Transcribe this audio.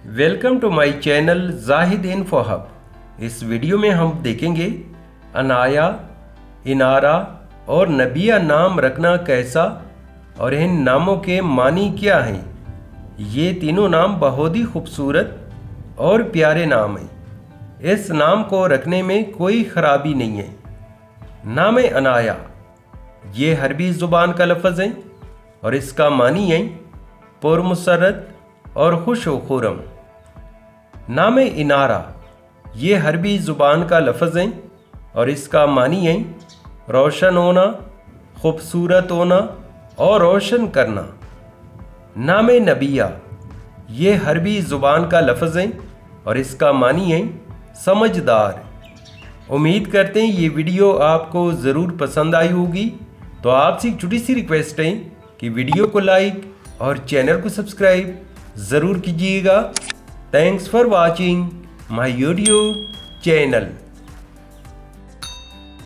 Welcome to my channel Zahid info hub. इस video में हम देखेंगे अनाया, इनारा और नबिया नाम रखना कैसा और इन नामों के मानी क्या हैं। ये तीनों नाम बहुत ही खूबसूरत और प्यारे नाम हैं। इस नाम को रखने में कोई ख़राबी नहीं है। नाम अनाया ये अरबी ज़ुबान का लफ्ज़ है और इसका मानी है पुरमसरत और खुश व खुरम। नाम इनारा ये अरबी ज़ुबान का लफ्ज़ है और इसका मानी है रोशन होना, खूबसूरत होना और रोशन करना। नाम नबिया ये अरबी ज़ुबान का लफ्ज़ है और इसका मानी है समझदार। उम्मीद करते हैं ये वीडियो आपको ज़रूर पसंद आई होगी। तो आपसे एक छोटी सी रिक्वेस्ट है कि वीडियो को लाइक और चैनल को सब्सक्राइब ज़रूर कीजिएगा। Thanks for watching my YouTube channel.